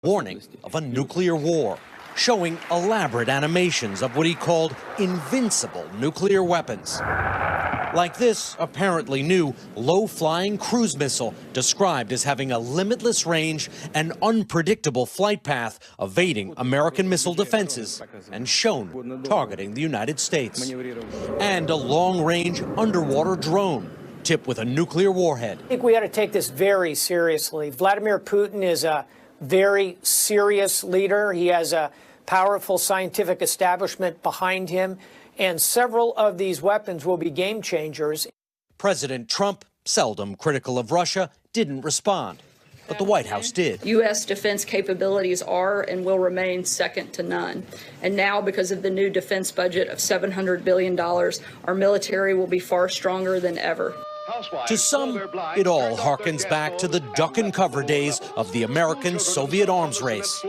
warning of a nuclear war, showing elaborate animations of what he called invincible nuclear weapons. Like this apparently new low-flying cruise missile described as having a limitless range and unpredictable flight path, evading American missile defenses and shown targeting the United States. And a long-range underwater drone tipped with a nuclear warhead. I think we ought to take this very seriously. Vladimir Putin is a very serious leader. He has a powerful scientific establishment behind him, and several of these weapons will be game changers. President Trump, seldom critical of Russia, didn't respond, but the White House did. U.S. defense capabilities are and will remain second to none. And now, because of the new defense budget of $700 billion, our military will be far stronger than ever. To some, it all harkens back to the duck and cover days of the American-Soviet arms race.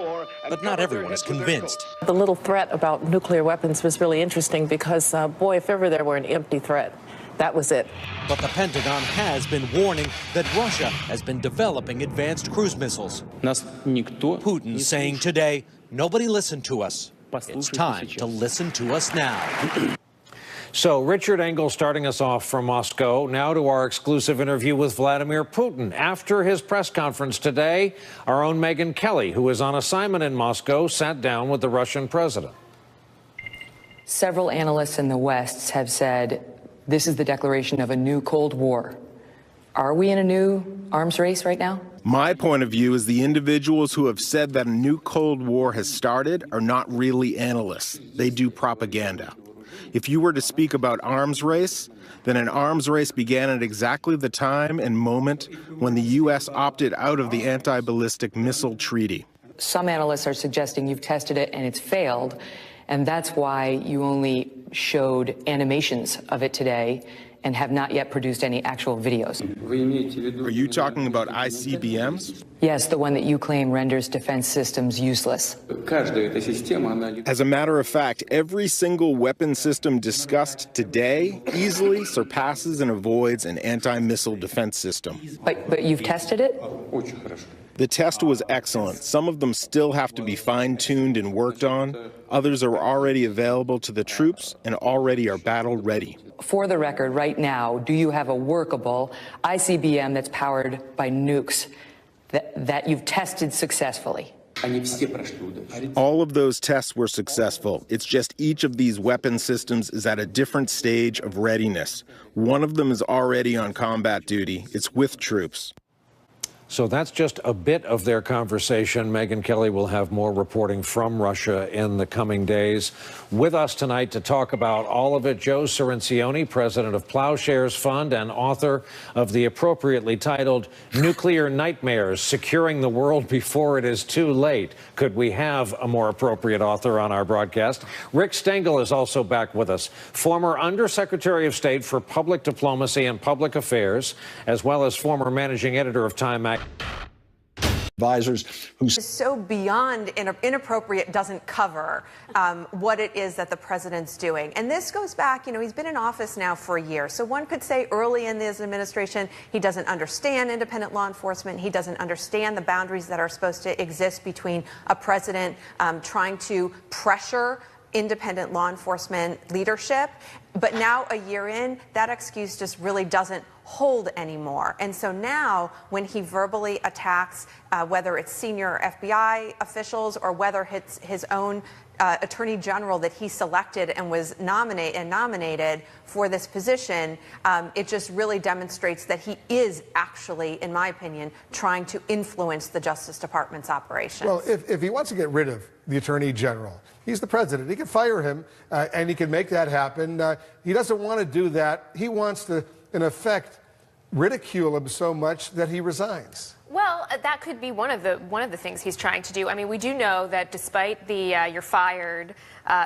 But not everyone is convinced. The little threat about nuclear weapons was really interesting because, boy, if ever there were an empty threat, that was it. But the Pentagon has been warning that Russia has been developing advanced cruise missiles. Putin saying today, nobody listened to us. It's time to listen to us now. So Richard Engel starting us off from Moscow. Now to our exclusive interview with Vladimir Putin. After his press conference today, our own Megyn Kelly, who is on assignment in Moscow, sat down with the Russian president. Several analysts in the West have said this is the declaration of a new Cold War. Are we in a new arms race right now? My point of view is the individuals who have said that a new Cold War has started are not really analysts. They do propaganda. If you were to speak about arms race, then an arms race began at exactly the time and moment when the U.S. opted out of the anti-ballistic missile treaty. Some analysts are suggesting you've tested it and it's failed, and that's why you only showed animations of it today and have not yet produced any actual videos. Are you talking about ICBMs? Yes, the one that you claim renders defense systems useless. As a matter of fact, every single weapon system discussed today easily surpasses and avoids an anti-missile defense system. But you've tested it? The test was excellent. Some of them still have to be fine-tuned and worked on. Others are already available to the troops and already are battle-ready. For the record, right now, do you have a workable ICBM that's powered by nukes that you've tested successfully? All of those tests were successful. It's just each of these weapon systems is at a different stage of readiness. One of them is already on combat duty. It's with troops. So that's just a bit of their conversation. Megyn Kelly will have more reporting from Russia in the coming days. With us tonight to talk about all of it, Joe Cirincione, president of Plowshares Fund and author of the appropriately titled Nuclear Nightmares, Securing the World Before It Is Too Late. Could we have a more appropriate author on our broadcast? Rick Stengel is also back with us, former Undersecretary of State for Public Diplomacy and Public Affairs, as well as former managing editor of Time magazine. Advisors who so beyond inappropriate doesn't cover what it is that the president's doing. And this goes back, he's been in office now for a year. So one could say early in this administration, he doesn't understand independent law enforcement. He doesn't understand the boundaries that are supposed to exist between a president trying to pressure independent law enforcement leadership. But now, a year in, that excuse just really doesn't hold anymore. And so now, when he verbally attacks, whether it's senior FBI officials or whether it's his own attorney general that he selected and was nominated for this position, it just really demonstrates that he is actually, in my opinion, trying to influence the Justice Department's operations. Well, if he wants to get rid of the attorney general, he's the president. He can fire him, and he can make that happen. He doesn't want to do that. He wants to, in effect, ridicule him so much that he resigns. Well, that could be one of the things he's trying to do. I mean, we do know that despite the "you're fired"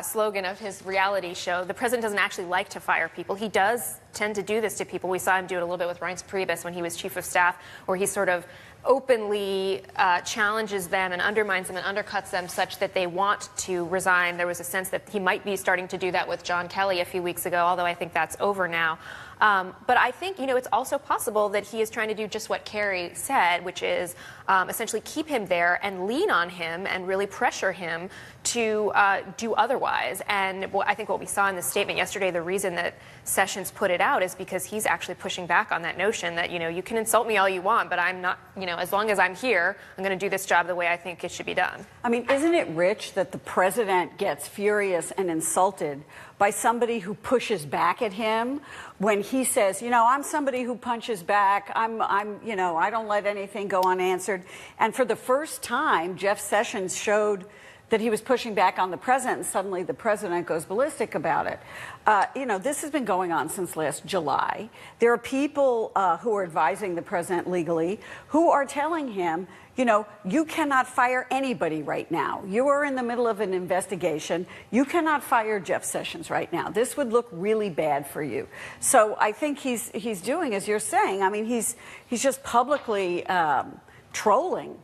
slogan of his reality show, the president doesn't actually like to fire people. He does tend to do this to people. We saw him do it a little bit with Reince Priebus when he was chief of staff, where he sort of openly challenges them and undermines them and undercuts them such that they want to resign. There was a sense that he might be starting to do that with John Kelly a few weeks ago, although I think that's over now. But I think, it's also possible that he is trying to do just what Kerry said, which is essentially keep him there and lean on him and really pressure him to do otherwise. And I think what we saw in the statement yesterday, the reason that Sessions put it out is because he's actually pushing back on that notion that, you can insult me all you want, but I'm not, as long as I'm here, I'm going to do this job the way I think it should be done. I mean, isn't it rich that the president gets furious and insulted by somebody who pushes back at him when he says, I'm somebody who punches back. I don't let anything go unanswered. And for the first time, Jeff Sessions showed that he was pushing back on the president, and suddenly the president goes ballistic about it. This has been going on since last July. There are people who are advising the president legally who are telling him, you cannot fire anybody right now. You are in the middle of an investigation. You cannot fire Jeff Sessions right now. This would look really bad for you. So I think he's doing, as you're saying, I mean, he's just publicly trolling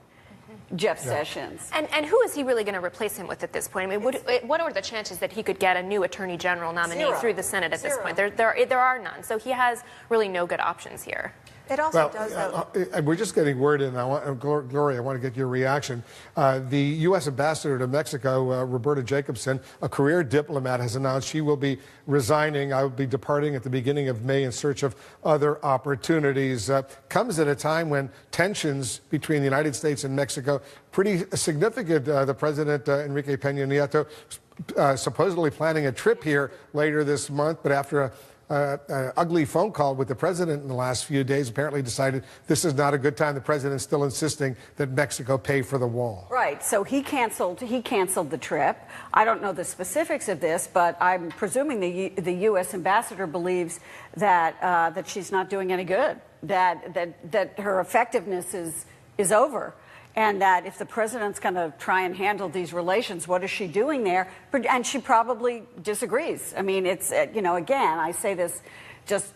Jeff Sessions. And who is he really going to replace him with at this point? I mean, what are the chances that he could get a new attorney general nominee through the Senate at this point? There are none. So he has really no good options here. It also does, though. We're just getting word in. Gloria, I want to get your reaction. The U.S. ambassador to Mexico, Roberta Jacobson, a career diplomat, has announced she will be resigning. I will be departing at the beginning of May in search of other opportunities. Comes at a time when tensions between the United States and Mexico pretty significant. The president, Enrique Peña Nieto, supposedly planning a trip here later this month, but after an ugly phone call with the president in the last few days, apparently decided this is not a good time. The president's still insisting that Mexico pay for the wall. Right. So he canceled the trip. I don't know the specifics of this, but I'm presuming the U.S. ambassador believes that she's not doing any good, that her effectiveness is over. And that if the president's going to try and handle these relations, what is she doing there? And she probably disagrees. I mean, it's, again, I say this just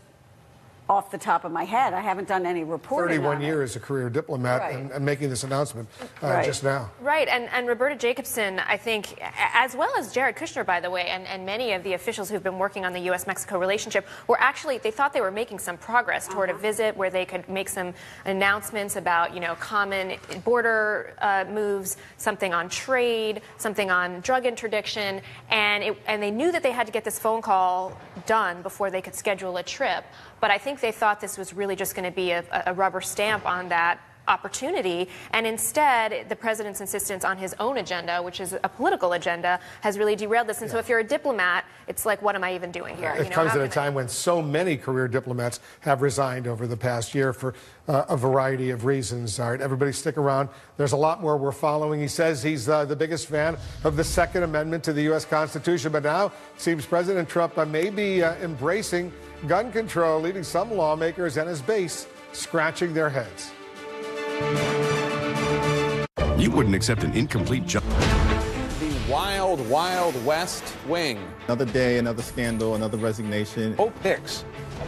off the top of my head. I haven't done any reporting 31 on years as a career diplomat, right. and making this announcement just now. Right, and Roberta Jacobson, I think, as well as Jared Kushner, by the way, and many of the officials who've been working on the U.S.-Mexico relationship were actually, they thought they were making some progress toward a visit where they could make some announcements about, common border moves, something on trade, something on drug interdiction, and they knew that they had to get this phone call done before they could schedule a trip. But I think they thought this was really just going to be a rubber stamp on that opportunity, and instead the president's insistence on his own agenda, which is a political agenda, has really derailed this. And so if you're a diplomat, it's like, what am I even doing here? It comes at a time when so many career diplomats have resigned over the past year for a variety of reasons. All right, everybody stick around. There's a lot more we're following. He says he's the biggest fan of the Second Amendment to the U.S. Constitution, but now it seems President Trump may be embracing gun control, leaving some lawmakers and his base scratching their heads. You wouldn't accept an incomplete job. The wild, wild West wing. Another day, another scandal, another resignation. Hope Hicks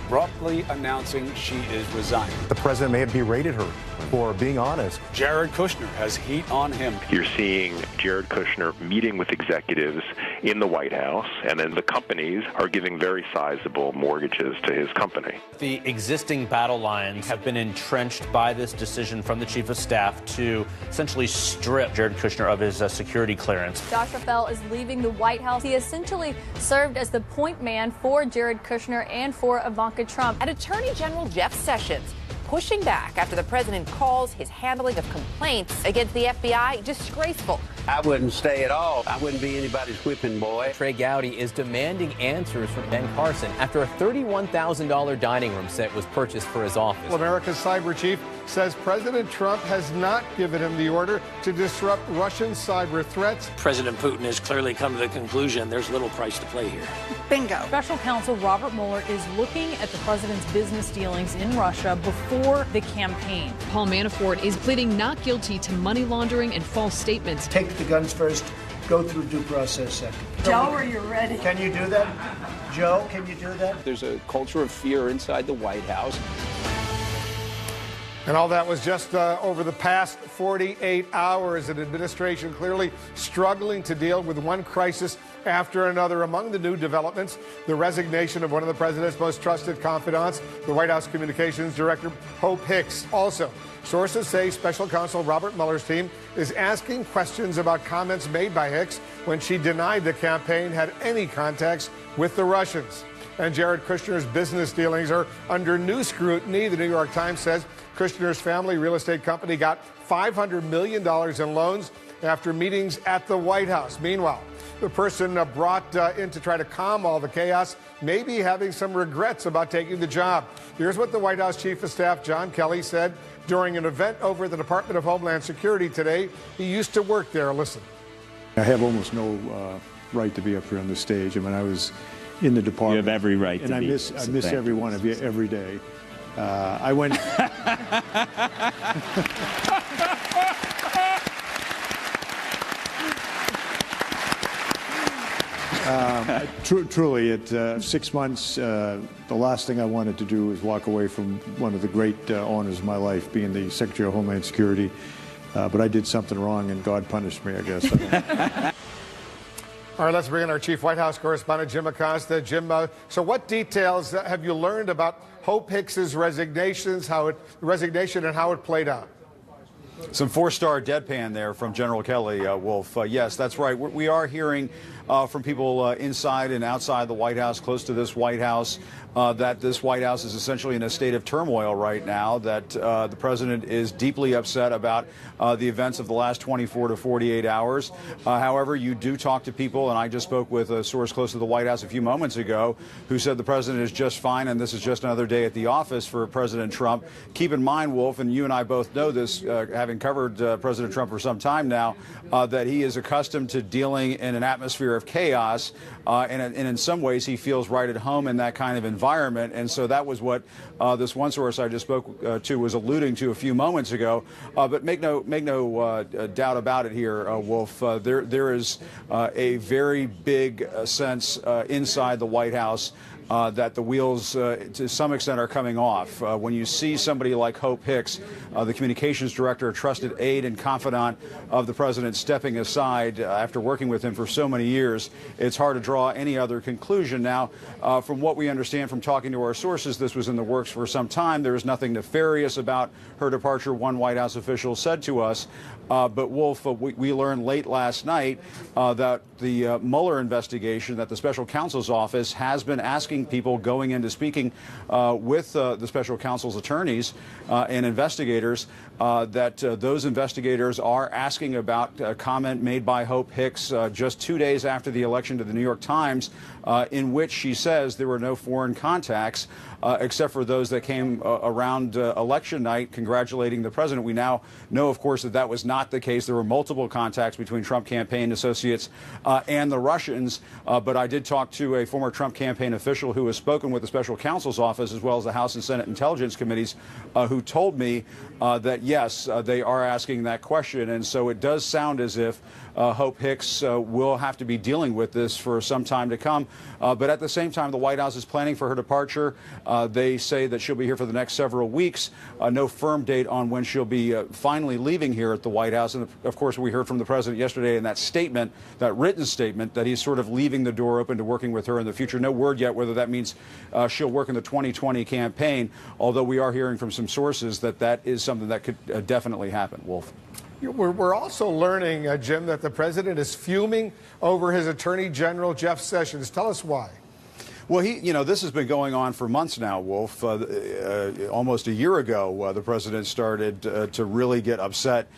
abruptly announcing she is resigning. The president may have berated her for being honest. Jared Kushner has heat on him. You're seeing Jared Kushner meeting with executives in the White House, and then the companies are giving very sizable mortgages to his company. The existing battle lines have been entrenched by this decision from the chief of staff to essentially strip Jared Kushner of his security clearance. Josh Rafael is leaving the White House. He essentially served as the point man for Jared Kushner and for Ivanka Trump. And Attorney General Jeff Sessions pushing back after the president calls his handling of complaints against the FBI disgraceful. I wouldn't stay at all. I wouldn't be anybody's whipping boy. Trey Gowdy is demanding answers from Ben Carson after a $31,000 dining room set was purchased for his office. America's cyber chief says President Trump has not given him the order to disrupt Russian cyber threats. President Putin has clearly come to the conclusion there's little price to play here. Bingo. Special counsel Robert Mueller is looking at the president's business dealings in Russia before the campaign. Paul Manafort is pleading not guilty to money laundering and false statements. Take the guns first, go through due process second. Joe, are you ready? Can you do that? Joe, can you do that? There's a culture of fear inside the White House. And all that was just over the past 48 hours. An administration clearly struggling to deal with one crisis after another. Among the new developments, the resignation of one of the president's most trusted confidants, the White House Communications Director, Hope Hicks. Also, sources say special counsel Robert Mueller's team is asking questions about comments made by Hicks when she denied the campaign had any contacts with the Russians. And Jared Kushner's business dealings are under new scrutiny. The New York Times says Kushner's family real estate company got $500 million in loans after meetings at the White House. Meanwhile, the person brought in to try to calm all the chaos may be having some regrets about taking the job. Here's what the White House Chief of Staff John Kelly said during an event over at the Department of Homeland Security today. He used to work there. Listen. I have almost no right to be up here on the stage. I mean, I was in the department. You have every right to be. And I miss every one of you every day. I went... Truly, at 6 months, the last thing I wanted to do was walk away from one of the great honors of my life, being the Secretary of Homeland Security. But I did something wrong, and God punished me, I guess. All right, let's bring in our chief White House correspondent, Jim Acosta. Jim, so what details have you learned about Hope Hicks's resignation and how it played out? Some four-star deadpan there from General Kelly, Wolf. Yes, that's right. We are hearing from people inside and outside the White House, close to this White House, that this White House is essentially in a state of turmoil right now, that the president is deeply upset about the events of the last 24 to 48 hours. However, you do talk to people, and I just spoke with a source close to the White House a few moments ago who said the president is just fine and this is just another day at the office for President Trump. Keep in mind, Wolf, and you and I both know this, having covered President Trump for some time now, that he is accustomed to dealing in an atmosphere of chaos, and in some ways he feels right at home in that kind of environment. And so that was what this one source I just spoke to was alluding to a few moments ago. But make no doubt about it here, Wolf. There is a very big sense inside the White House that the wheels, to some extent, are coming off. When you see somebody like Hope Hicks, the communications director, a trusted aide and confidant of the president, stepping aside after working with him for so many years, it's hard to draw any other conclusion. Now, from what we understand from talking to our sources, this was in the works for some time. There is nothing nefarious about her departure, one White House official said to us. But, Wolf, we learned late last night that the Mueller investigation, that the special counsel's office has been asking people going into speaking with the special counsel's attorneys and investigators, that those investigators are asking about a comment made by Hope Hicks just 2 days after the election to the New York Times, in which she says there were no foreign contacts except for those that came around election night congratulating the president. We now know, of course, that was not the case. There were multiple contacts between Trump campaign associates and the Russians. But I did talk to a former Trump campaign official who has spoken with the special counsel's office as well as the House and Senate Intelligence Committees, who told me that, yes, they are asking that question. And so it does sound as if Hope Hicks will have to be dealing with this for some time to come. But at the same time, the White House is planning for her departure. They say that she'll be here for the next several weeks. No firm date on when she'll be finally leaving here at the White House. And, of course, we heard from the president yesterday in that statement, that written statement, that he's sort of leaving the door open to working with her in the future. No word yet whether that means she'll work in the 2020 campaign, although we are hearing from some sources that that is something that could definitely happen. Wolf. We're also learning, Jim, that the president is fuming over his Attorney General, Jeff Sessions. Tell us why. Well, this has been going on for months now, Wolf. Almost a year ago, the president started to really get upset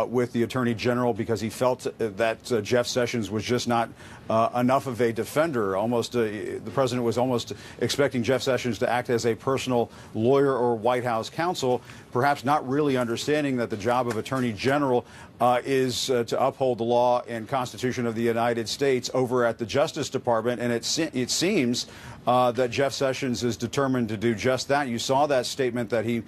with the Attorney General because he felt that Jeff Sessions was just not enough of a defender. The president was almost expecting Jeff Sessions to act as a personal lawyer or White House counsel, perhaps not really understanding that the job of Attorney General is to uphold the law and Constitution of the United States over at the Justice Department. And it seems that Jeff Sessions is determined to do just that. You saw that statement that he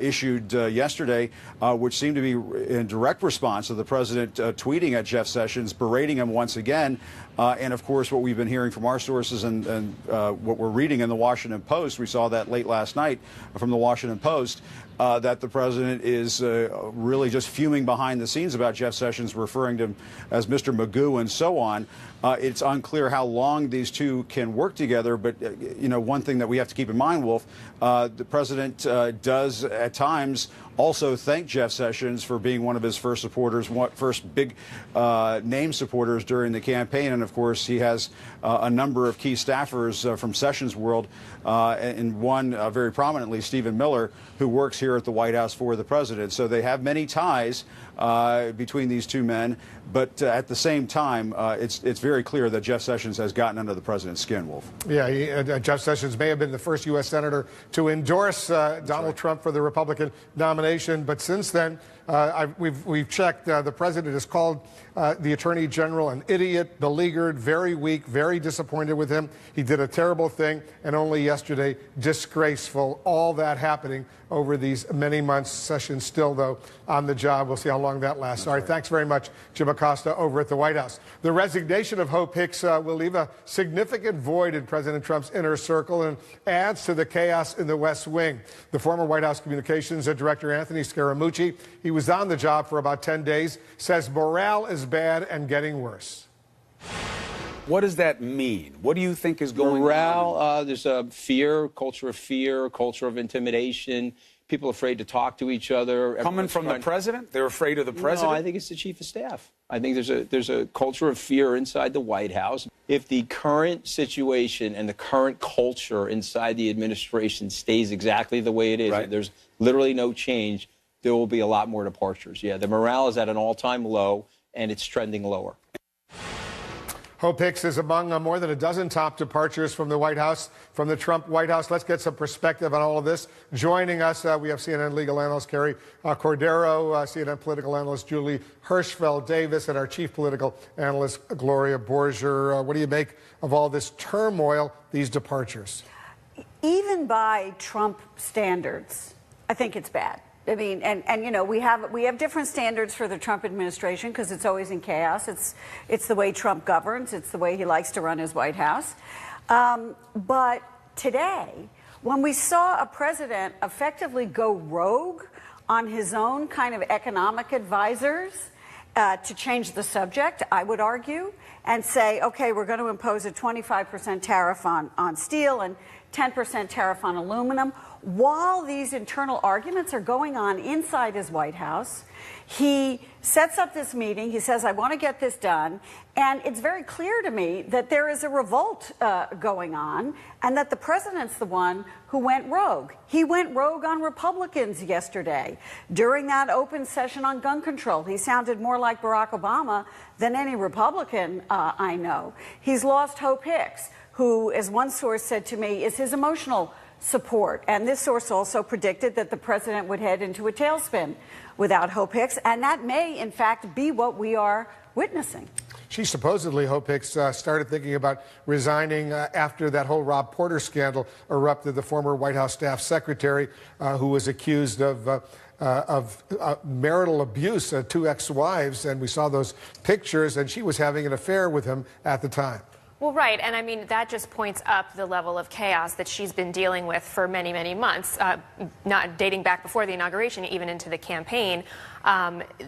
issued yesterday, which seemed to be in direct response to the president tweeting at Jeff Sessions, berating him once again. And, of course, what we've been hearing from our sources and what we're reading in the Washington Post, we saw that late last night from the Washington Post, that the president is really just fuming behind the scenes about Jeff Sessions, referring to him as Mr. Magoo and so on. It's unclear how long these two can work together, but one thing that we have to keep in mind, Wolf, the president does at times also thank Jeff Sessions for being one of his first supporters, first big name supporters during the campaign. And, of course, he has a number of key staffers from Sessions' world, and one very prominently, Stephen Miller, who works here at the White House for the president. So they have many ties between these two men. But at the same time, it's very clear that Jeff Sessions has gotten under the president's skin, Wolf. Yeah, Jeff Sessions may have been the first U.S. senator to endorse Donald Trump for the Republican nomination. But since then, we've checked. The president has called the attorney general an idiot, beleaguered, very weak, very disappointed with him. He did a terrible thing, and only yesterday, disgraceful. All that happening over these many months. Sessions still, though, on the job. We'll see how long that lasts. All right, thanks very much, Jim Acosta, over at the White House. The resignation of Hope Hicks will leave a significant void in President Trump's inner circle and adds to the chaos in the West Wing. The former White House Communications Director, Anthony Scaramucci, he was on the job for about 10 days, says morale is bad and getting worse. What does that mean? What do you think is going on? There's a culture of intimidation. People afraid to talk to each other. Coming from the president? They're afraid of the president? No, I think it's the chief of staff. I think there's a culture of fear inside the White House. If the current situation and the current culture inside the administration stays exactly the way it is, there's literally no change, there will be a lot more departures. Yeah, the morale is at an all-time low, and it's trending lower. Hope Hicks is among more than a dozen top departures from the White House, from the Trump White House. Let's get some perspective on all of this. Joining us, we have CNN legal analyst Carrie Cordero, CNN political analyst Julie Hirschfeld-Davis, and our chief political analyst Gloria Borger. What do you make of all this turmoil, these departures? Even by Trump standards, I think it's bad. I mean, and you know, we have different standards for the Trump administration because it's always in chaos. It's the way Trump governs. It's the way he likes to run his White House. But today, when we saw a president effectively go rogue on his own kind of economic advisors to change the subject, I would argue, and say, okay, we're going to impose a 25% tariff on steel and 10% tariff on aluminum. While these internal arguments are going on inside his White House, he sets up this meeting. He says, I want to get this done. And it's very clear to me that there is a revolt going on and that the president's the one who went rogue. He went rogue on Republicans yesterday. During that open session on gun control, he sounded more like Barack Obama than any Republican I know. He's lost Hope Hicks, who, as one source said to me, is his emotional support. And this source also predicted that the president would head into a tailspin without Hope Hicks. And that may, in fact, be what we are witnessing. She supposedly, Hope Hicks, started thinking about resigning after that whole Rob Porter scandal erupted, the former White House staff secretary who was accused of marital abuse, 2 ex-wives. And we saw those pictures, and she was having an affair with him at the time. Well, right. And I mean, that just points up the level of chaos that she's been dealing with for many, many months, not dating back before the inauguration, even into the campaign.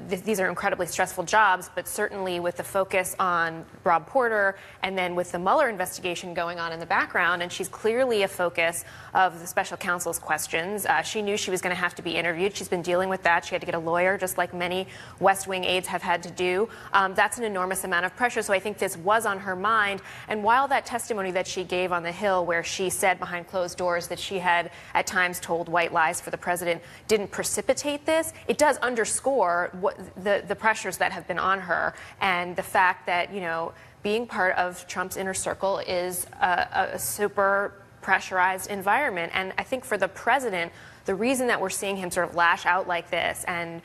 These are incredibly stressful jobs, but certainly with the focus on Rob Porter and then with the Mueller investigation going on in the background, and she's clearly a focus of the special counsel's questions. She knew she was going to have to be interviewed. She's been dealing with that. She had to get a lawyer, just like many West Wing aides have had to do. That's an enormous amount of pressure, so I think this was on her mind. And while that testimony that she gave on the Hill, where she said behind closed doors that she had at times told white lies for the president, didn't precipitate this, it does underscore what the pressures that have been on her, and the fact that, you know, being part of Trump's inner circle is a super pressurized environment. And I think for the president, the reason that we're seeing him sort of lash out like this and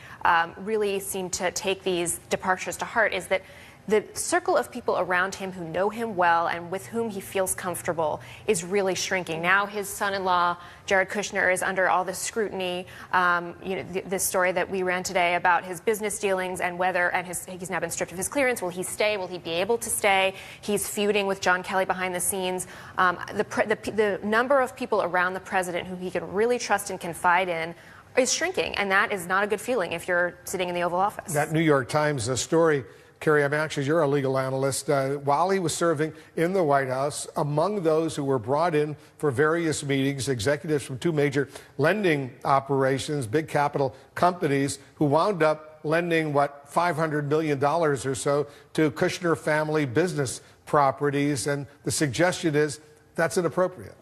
really seem to take these departures to heart is that the circle of people around him who know him well and with whom he feels comfortable is really shrinking. Now his son-in-law, Jared Kushner, is under all this scrutiny. This story that we ran today about his business dealings and whether, and he's now been stripped of his clearance. Will he stay? Will he be able to stay? He's feuding with John Kelly behind the scenes. The number of people around the president who he can really trust and confide in is shrinking, and that is not a good feeling if you're sitting in the Oval Office. That New York Times story, Carrie, I'm actually, you're a legal analyst. While he was serving in the White House, among those who were brought in for various meetings, executives from two major lending operations, big capital companies, who wound up lending, $500 million or so to Kushner family business properties. And the suggestion is that's inappropriate.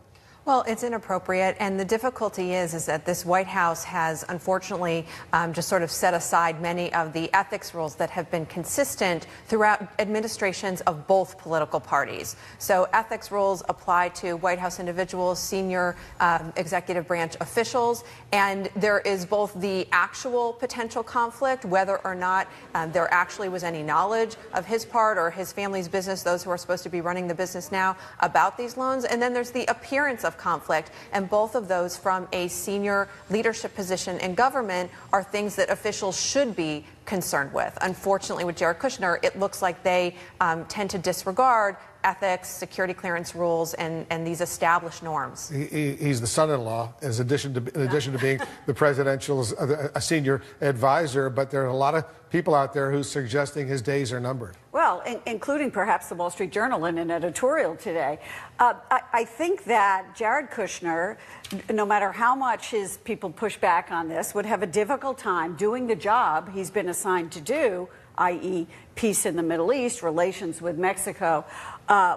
Well, it's inappropriate, and the difficulty is that this White House has unfortunately just sort of set aside many of the ethics rules that have been consistent throughout administrations of both political parties. So ethics rules apply to White House individuals, senior executive branch officials, and there is both the actual potential conflict, whether or not there actually was any knowledge of his part or his family's business, those who are supposed to be running the business now, about these loans, and then there's the appearance of conflict, and both of those from a senior leadership position in government are things that officials should be concerned with. Unfortunately, with Jared Kushner, it looks like they tend to disregard ethics, security clearance rules, and these established norms. He's the son-in-law, in addition to being the presidential's a senior advisor, but there are a lot of people out there who's suggesting his days are numbered. Well, including perhaps the Wall Street Journal in an editorial today. I think that Jared Kushner, no matter how much his people push back on this, would have a difficult time doing the job he's been assigned to do, i.e. peace in the Middle East, relations with Mexico,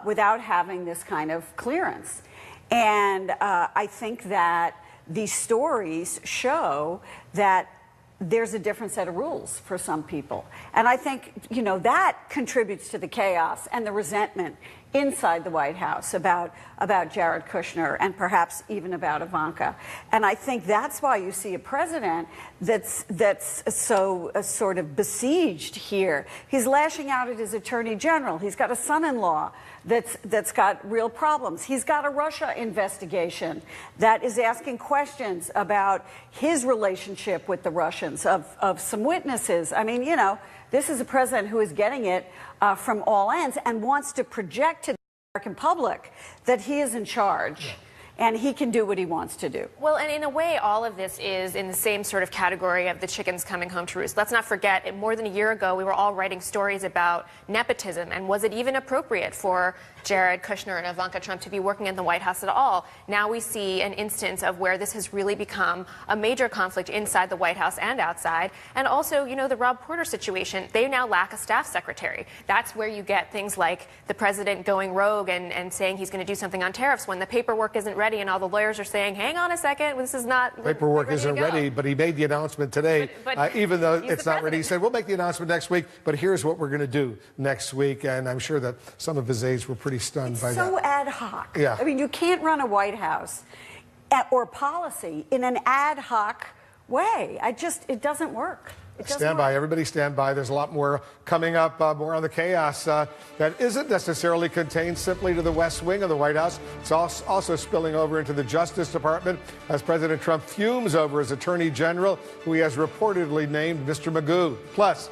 without having this kind of clearance. And I think that these stories show that there's a different set of rules for some people. And I think, that contributes to the chaos and the resentment inside the White House about Jared Kushner and perhaps even about Ivanka. And I think that's why you see a president that's so sort of besieged here. He's lashing out at his attorney general. He's got a son-in-law that's got real problems. He's got a Russia investigation that is asking questions about his relationship with the Russians, of some witnesses. I mean, this is a president who is getting it from all ends and wants to project to the American public that he is in charge. Yeah. And he can do what he wants to do. Well, and in a way, all of this is in the same sort of category of the chickens coming home to roost. Let's not forget, more than a year ago, we were all writing stories about nepotism, and was it even appropriate for Jared Kushner and Ivanka Trump to be working in the White House at all? Now we see an instance of where this has really become a major conflict inside the White House and outside. And also, the Rob Porter situation, they now lack a staff secretary. That's where you get things like the president going rogue and saying he's going to do something on tariffs when the paperwork isn't ready and all the lawyers are saying, hang on a second, this is not paperwork isn't ready, but he made the announcement today, but even though it's not ready. He said, we'll make the announcement next week, but here's what we're going to do next week. And I'm sure that some of his aides were pretty stunned by that. So ad hoc. Yeah. I mean, you can't run a White House or policy in an ad hoc way. It doesn't work. Stand by. Everybody stand by. There's a lot more coming up, more on the chaos that isn't necessarily contained simply to the West Wing of the White House. It's also spilling over into the Justice Department as President Trump fumes over his Attorney General, who he has reportedly named Mr. Magoo. Plus,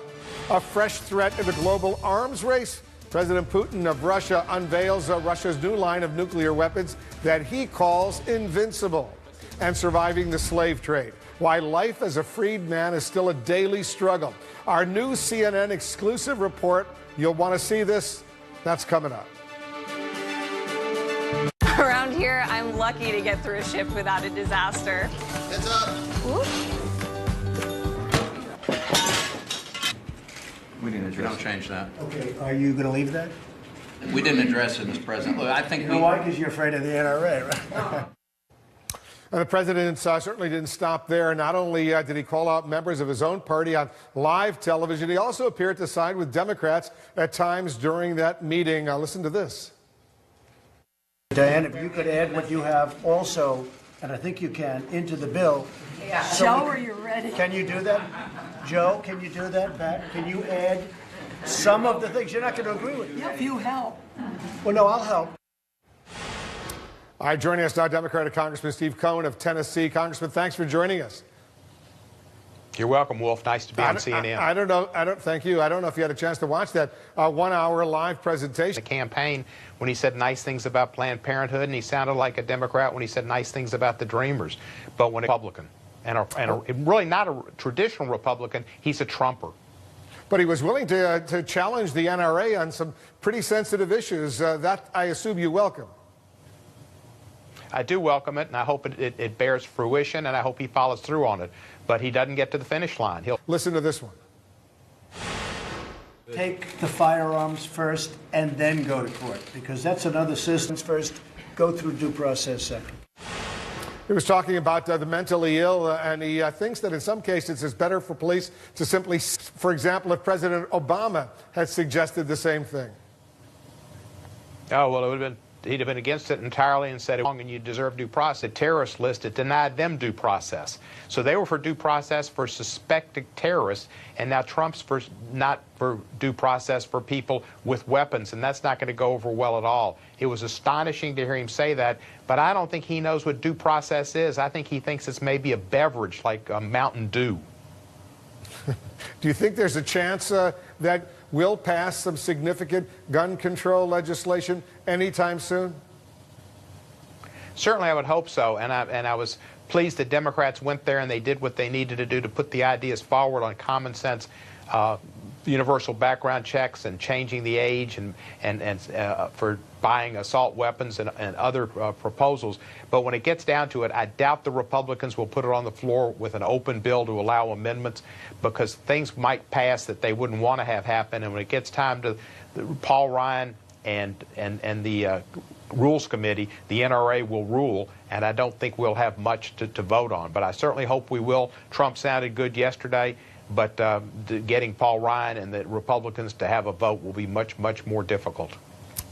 a fresh threat in the global arms race. President Putin of Russia unveils Russia's new line of nuclear weapons that he calls invincible. And surviving the slave trade. Why life as a freed man is still a daily struggle. Our new CNN exclusive report. You'll want to see this. That's coming up. Around here, I'm lucky to get through a shift without a disaster. Heads up. We didn't address. Don't change that. Okay, are you going to leave that? We didn't address it, Mr. President. Look, I think you know why? Because you're afraid of the NRA, right? And the president certainly didn't stop there. Not only did he call out members of his own party on live television, he also appeared to side with Democrats at times during that meeting. Listen to this. Diane, if you could add what you have also, and I think you can, into the bill. Yeah. So Joe, are you ready? Can you do that? Joe, can you do that, Pat? Can you add some of the things? You're not going to agree with me. Yeah, if you help. Well, no, I'll help. All right, joining us now, Democratic Congressman Steve Cohen of Tennessee. Congressman, thanks for joining us. You're welcome, Wolf. Nice to be on CNN. I don't know. Thank you. I don't know if you had a chance to watch that 1-hour live presentation. The campaign, when he said nice things about Planned Parenthood, and he sounded like a Democrat when he said nice things about the Dreamers. But when a Republican, and really not a traditional Republican. He's a Trumper. But he was willing to challenge the NRA on some pretty sensitive issues. That, I assume, you welcome. I do welcome it, and I hope it bears fruition, and I hope he follows through on it. But he doesn't get to the finish line. He'll listen to this one. Take the firearms first and then go to court, because that's another system. First, go through due process second. He was talking about the mentally ill, and he thinks that in some cases it's better for police to simply, for example, if President Obama had suggested the same thing. Oh, well, he'd have been against it entirely and said, and you deserve due process. The terrorist list, it denied them due process. So they were for due process for suspected terrorists, and now Trump's not for due process for people with weapons, and that's not going to go over well at all. It was astonishing to hear him say that, but I don't think he knows what due process is. I think he thinks it's maybe a beverage like Mountain Dew. Do you think there's a chance that we'll pass some significant gun control legislation anytime soon? Certainly, I would hope so, and I was pleased that Democrats went there and they did what they needed to do to put the ideas forward on common sense, universal background checks and changing the age and for buying assault weapons and other proposals. But when it gets down to it, I doubt the Republicans will put it on the floor with an open bill to allow amendments, because things might pass that they wouldn't want to have happen. And when it gets time to Paul Ryan and the Rules Committee, the NRA will rule, and I don't think we'll have much to vote on. But I certainly hope we will. Trump sounded good yesterday, but getting Paul Ryan and the Republicans to have a vote will be much, much more difficult.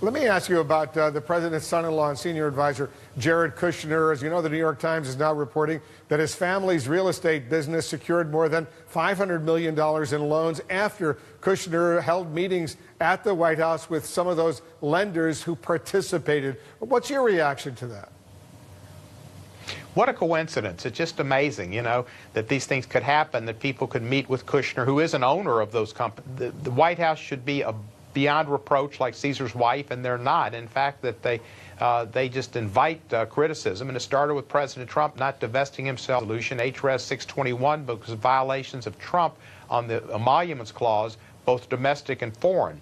Let me ask you about the president's son-in-law and senior advisor, Jared Kushner. As you know, the New York Times is now reporting that his family's real estate business secured more than $500 million in loans after Kushner held meetings at the White House with some of those lenders who participated. What's your reaction to that? What a coincidence. It's just amazing, you know, that these things could happen, that people could meet with Kushner, who is an owner of those companies. The White House should be beyond reproach like Caesar's wife, and they're not. In fact, that they just invite criticism, and it started with President Trump not divesting himself of resolution HRS 621 because of violations of Trump on the emoluments clause, both domestic and foreign.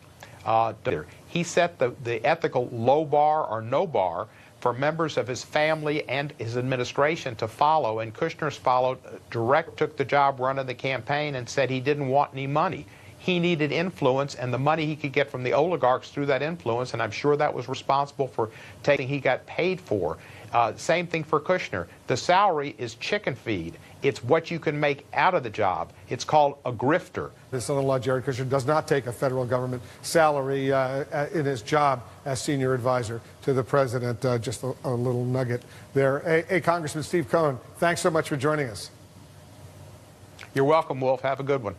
He set the ethical low bar or no bar for members of his family and his administration to follow, and Kushner's followed, took the job running the campaign and said he didn't want any money. He needed influence, and the money he could get from the oligarchs through that influence, and I'm sure that was responsible for taking he got paid for. Same thing for Kushner. The salary is chicken feed. It's what you can make out of the job. It's called a grifter. His son-in-law, Jared Kushner, does not take a federal government salary in his job as senior advisor to the president. Just a little nugget there. Hey, Congressman Steve Cohen, thanks so much for joining us. You're welcome, Wolf. Have a good one.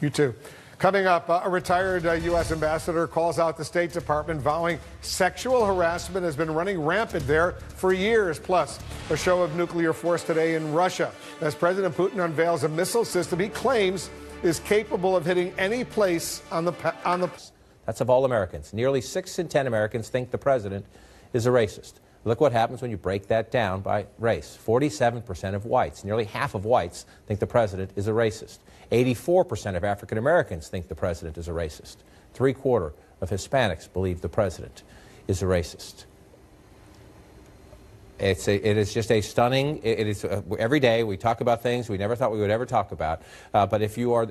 You too. Coming up, a retired U.S. ambassador calls out the State Department, vowing sexual harassment has been running rampant there for years. Plus, a show of nuclear force today in Russia as President Putin unveils a missile system he claims is capable of hitting any place on the. That's of all Americans. Nearly 6 in 10 Americans think the president is a racist. Look what happens when you break that down by race. 47% of whites, nearly half of whites, think the president is a racist. 84% of African Americans think the president is a racist. 3/4 of Hispanics believe the president is a racist. It is just a stunning, every day we talk about things we never thought we would ever talk about. But if you are,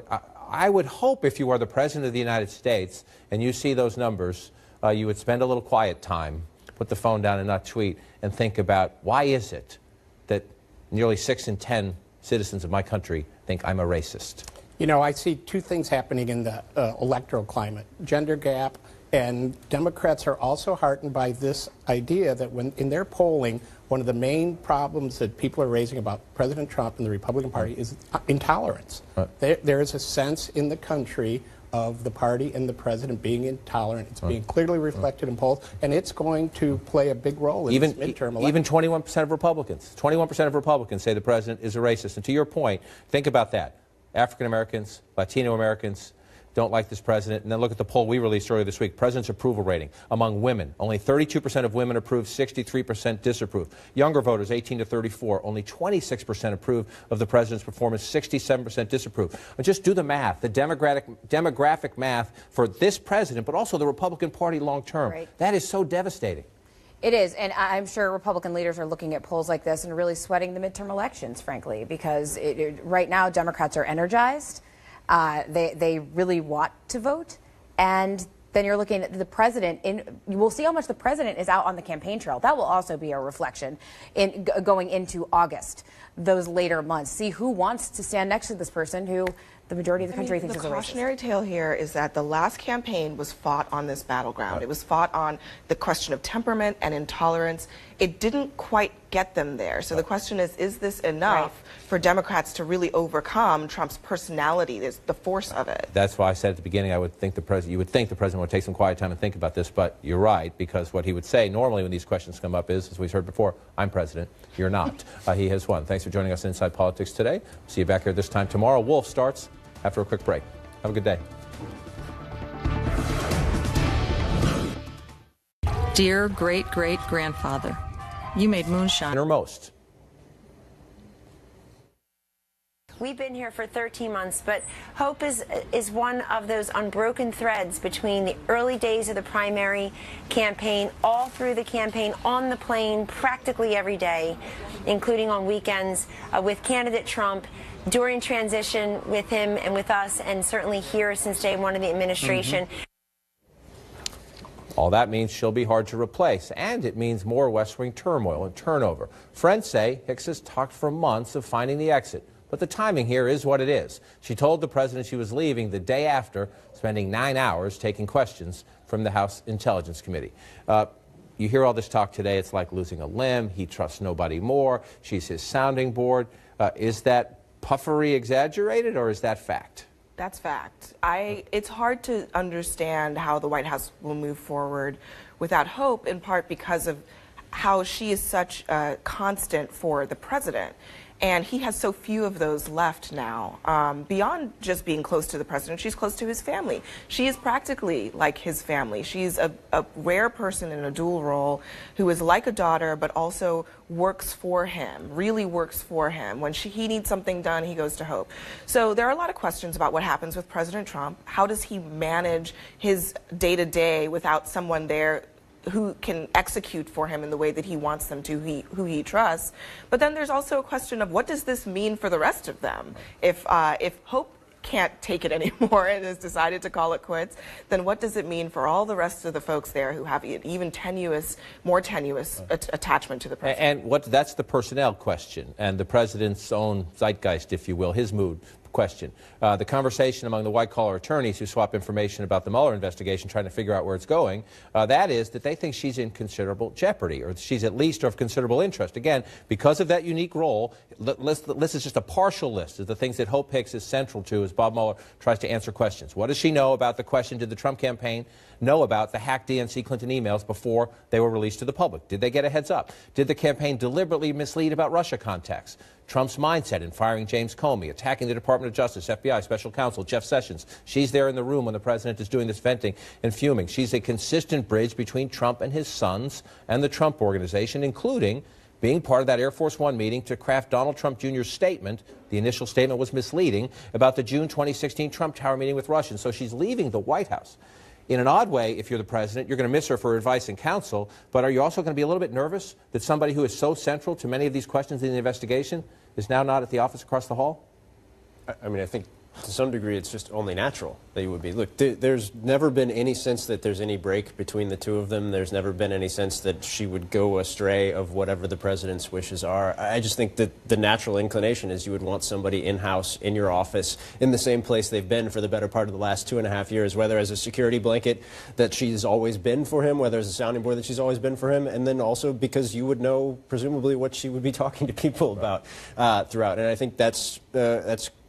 I would hope if you are the president of the United States and you see those numbers, you would spend a little quiet time, put the phone down and not tweet, and think about why is it that nearly 6 in 10 citizens of my country think I'm a racist. You know, I see two things happening in the electoral climate, gender gap, and Democrats are also heartened by this idea that when in their polling, one of the main problems that people are raising about President Trump and the Republican Party is intolerance. There is a sense in the country of the party and the president being intolerant. It's being clearly reflected in polls, and it's going to play a big role in this midterm election. Even 21% of Republicans. 21% of Republicans say the president is a racist. And to your point, think about that. African Americans, Latino Americans, don't like this president. And then look at the poll we released earlier this week. President's approval rating among women. Only 32% of women approve, 63% disapprove. Younger voters, 18 to 34, only 26% approve of the president's performance, 67% disapprove. And just do the math, the demographic math for this president, but also the Republican Party long term. Right. That is so devastating. It is, and I'm sure Republican leaders are looking at polls like this and really sweating the midterm elections, frankly, because right now Democrats are energized. They really want to vote, and then you're looking at the president. We'll see how much the president is out on the campaign trail. That will also be a reflection in going into August, those later months. See who wants to stand next to this person who the majority of the country thinks is a racist. The cautionary tale here is that the last campaign was fought on this battleground. It was fought on the question of temperament and intolerance. It didn't quite get them there. So the question is this enough for Democrats to really overcome Trump's personality, the force of it? That's why I said at the beginning, you would think the president would take some quiet time and think about this, but you're right, because what he would say normally when these questions come up is, as we've heard before, I'm president, you're not. He has won. Thanks for joining us in Inside Politics today. See you back here this time tomorrow. Wolf starts after a quick break. Have a good day. Dear great-great-grandfather, you made moonshine. Innermost. We've been here for 13 months, but hope is one of those unbroken threads between the early days of the primary campaign, all through the campaign, on the plane, practically every day, including on weekends, with candidate Trump, during transition with him and with us, and certainly here since day one of the administration. All that means she'll be hard to replace, and it means more West Wing turmoil and turnover. Friends say Hicks has talked for months of finding the exit, but the timing here is what it is. She told the president she was leaving the day after, spending 9 hours taking questions from the House Intelligence Committee. You hear all this talk today, it's like losing a limb. He trusts nobody more. She's his sounding board. Is that puffery exaggerated, or is that fact? That's fact. It's hard to understand how the White House will move forward without hope, in part because of how she is such a constant for the president. And he has so few of those left now. Beyond just being close to the president, she's close to his family. She is practically like his family. She's a rare person in a dual role who is like a daughter, but also works for him, really works for him. When he needs something done, he goes to Hope. So there are a lot of questions about what happens with President Trump. How does he manage his day-to-day without someone there who can execute for him in the way that he wants them to, who he trusts? But then there's also a question of what does this mean for the rest of them? If Hope can't take it anymore and has decided to call it quits, then what does it mean for all the rest of the folks there who have an even more tenuous attachment to the president? And that's the personnel question, and the president's own zeitgeist, if you will, his mood question. The conversation among the white-collar attorneys who swap information about the Mueller investigation, trying to figure out where it's going, that is that they think she's in considerable jeopardy, or she's at least of considerable interest. Again, because of that unique role, this is just a partial list of the things that Hope Hicks is central to as Bob Mueller tries to answer questions. What does she know about the question, did the Trump campaign know about the hacked DNC Clinton emails before they were released to the public? Did they get a heads up? Did the campaign deliberately mislead about Russia contacts? Trump's mindset in firing James Comey, attacking the Department of Justice, FBI, Special Counsel, Jeff Sessions. She's there in the room when the president is doing this venting and fuming. She's a consistent bridge between Trump and his sons and the Trump organization, including being part of that Air Force One meeting to craft Donald Trump Jr.'s statement. The initial statement was misleading about the June 2016 Trump Tower meeting with Russians. So she's leaving the White House. In an odd way, if you're the president, you're going to miss her for advice and counsel, but are you also going to be a little bit nervous that somebody who is so central to many of these questions in the investigation is now not at the office across the hall? I mean, I think to some degree it's just only natural that you would be. Look, there's never been any sense that there's any break between the two of them. There's never been any sense that she would go astray of whatever the president's wishes are. I just think that the natural inclination is you would want somebody in-house, in your office, in the same place they've been for the better part of the last 2.5 years, whether as a security blanket that she's always been for him, whether as a sounding board that she's always been for him, and then also because you would know, presumably, what she would be talking to people about throughout. And I think that's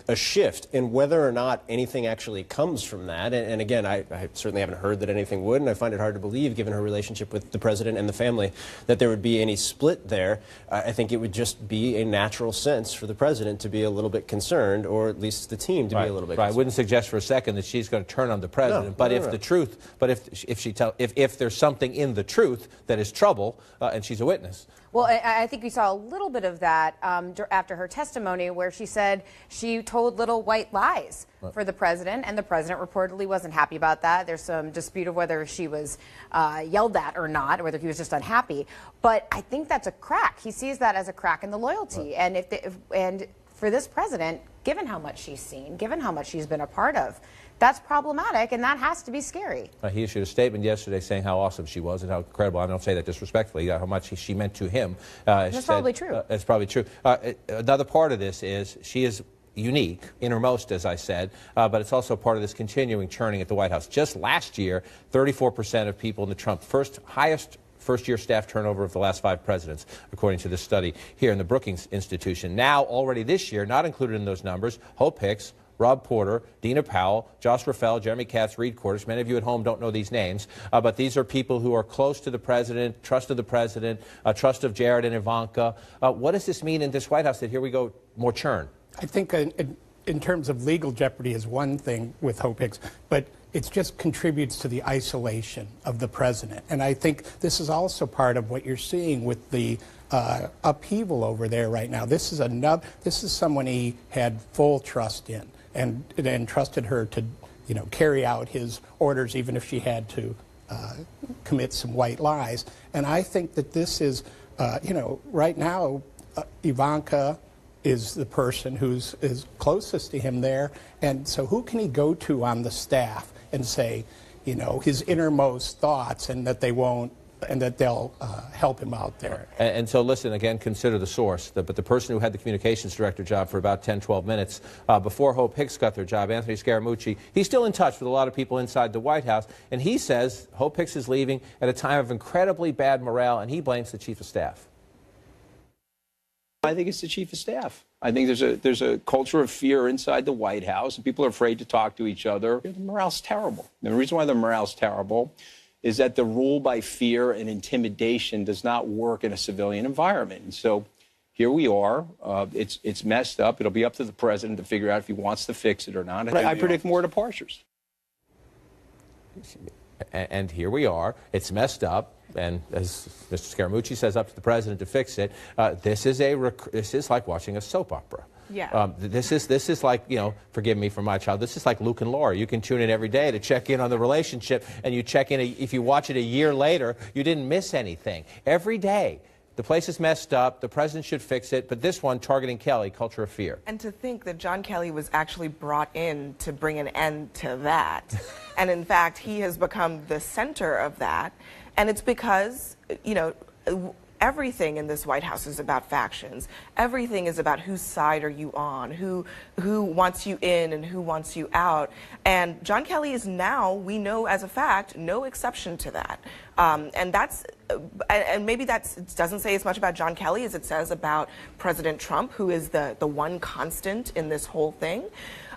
a shift in whether or not anything actually comes from that. And again, I certainly haven't heard that anything would, and I find it hard to believe, given her relationship with the president and the family, that there would be any split there. I think it would just be a natural sense for the president to be a little bit concerned, or at least the team to be a little bit concerned. I wouldn't suggest for a second that she's going to turn on the president, but if the truth, but if there's something in the truth that is trouble, and she's a witness. Well, I think we saw a little bit of that after her testimony, where she said she told little white lies for the president, and the president reportedly wasn't happy about that. There's some dispute of whether she was yelled at or not, or whether he was just unhappy. But I think that's a crack. He sees that as a crack in the loyalty. And and for this president, given how much she's seen, given how much she's been a part of, that's problematic, and that has to be scary. He issued a statement yesterday saying how awesome she was and how incredible, I don't say that disrespectfully, how much she meant to him. That's probably true. That's probably true. Another part of this is she is unique, innermost, as I said, but it's also part of this continuing churning at the White House. Just last year, 34% of people in the Trump highest first-year staff turnover of the last 5 presidents, according to this study here in the Brookings Institution. Now, already this year, not included in those numbers, Hope Hicks, Rob Porter, Dina Powell, Josh Rafael, Jeremy Katz, Reed Cordes. Many of you at home don't know these names, but these are people who are close to the president, trust of the president, trust of Jared and Ivanka. What does this mean in this White House that here we go, more churn? I think in terms of legal jeopardy is one thing with Hope Hicks, but it just contributes to the isolation of the president. And I think this is also part of what you're seeing with the upheaval over there right now. This is someone he had full trust in, and trusted her to, carry out his orders, even if she had to commit some white lies. And I think that this is, right now, Ivanka is the person who's closest to him there. And so who can he go to on the staff and say, his innermost thoughts, and that they'll help him out there. And so listen, again, consider the source. But the person who had the communications director job for about 10, 12 minutes before Hope Hicks got their job, Anthony Scaramucci, he's still in touch with a lot of people inside the White House. And he says Hope Hicks is leaving at a time of incredibly bad morale, and he blames the chief of staff. I think it's the chief of staff. I think there's a culture of fear inside the White House, and people are afraid to talk to each other. The morale's terrible. And the reason why the morale's terrible is that the rule by fear and intimidation does not work in a civilian environment. And so here we are. It's messed up. It'll be up to the president to figure out if he wants to fix it or not. I predict more departures. And here we are. It's messed up. And as Mr. Scaramucci says, up to the president to fix it. This is like watching a soap opera. Yeah. This is like, forgive me for my child, this is like Luke and Laura. You can tune in every day to check in on the relationship, and you check in, if you watch it a year later, you didn't miss anything. Every day, the place is messed up, the president should fix it, but this one, targeting Kelly, culture of fear. And to think that John Kelly was actually brought in to bring an end to that. And in fact, he has become the center of that. And it's because, everything in this White House is about factions. Everything is about whose side are you on, who wants you in and who wants you out. And John Kelly is now, we know as a fact, no exception to that. And maybe it doesn't say as much about John Kelly as it says about President Trump, who is the one constant in this whole thing.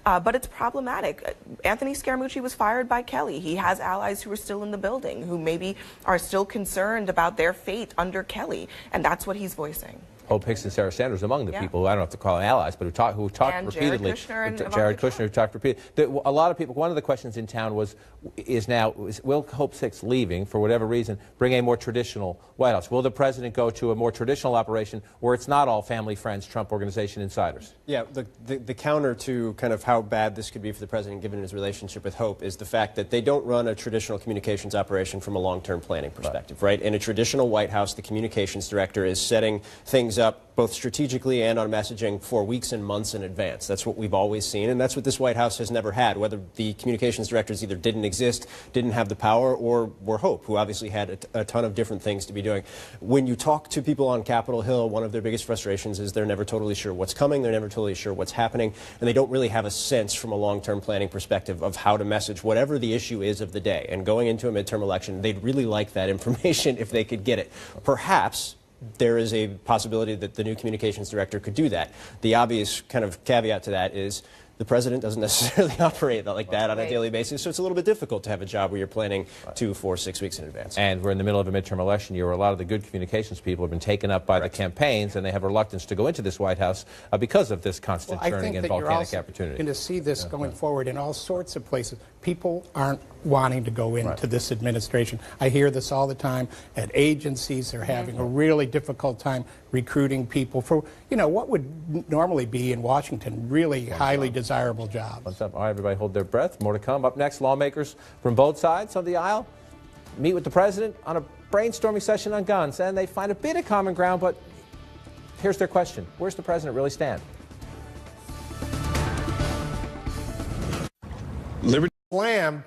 But it's problematic. Anthony Scaramucci was fired by Kelly. He has allies who are still in the building, who maybe are still concerned about their fate under Kelly, and that's what he's voicing. Hope Hicks and Sarah Sanders among the people who I don't have to call them allies, but who talked repeatedly. Jared Kushner, who talked repeatedly. A lot of people. One of the questions in town is will Hope Hicks leaving for whatever reason bring a more traditional White House? Will the president go to a more traditional operation where it's not all family, friends, Trump Organization insiders? Yeah, the counter to kind of how bad this could be for the president, given his relationship with Hope, is the fact that they don't run a traditional communications operation from a long-term planning perspective, right? In a traditional White House, the communications director is setting things up both strategically and on messaging for weeks and months in advance. That's what we've always seen, and that's what this White House has never had, whether the communications directors either didn't exist, didn't have the power, or were Hope, who obviously had a ton of different things to be doing. When you talk to people on Capitol Hill, one of their biggest frustrations is they're never totally sure what's coming, they're never totally sure what's happening, and they don't really have a sense from a long-term planning perspective of how to message whatever the issue is of the day. And going into a midterm election, they'd really like that information if they could get it. Perhaps there is a possibility that the new communications director could do that. The obvious kind of caveat to that is the president doesn't necessarily operate like that on a daily basis, so it's a little bit difficult to have a job where you're planning 2, 4, 6 weeks in advance. And we're in the middle of a midterm election year where a lot of the good communications people have been taken up by the campaigns, and they have reluctance to go into this White House because of this constant churning and volcanic opportunity. And to see this going forward in all sorts of places, people aren't wanting to go into this administration. I hear this all the time at agencies. They're having a really difficult time recruiting people for, you know, what would normally be in Washington really highly desirable jobs. What's up? All right, everybody hold their breath. More to come. Up next, lawmakers from both sides of the aisle meet with the president on a brainstorming session on guns, and they find a bit of common ground, but here's their question. Where's the president really stand? Liberty Slam.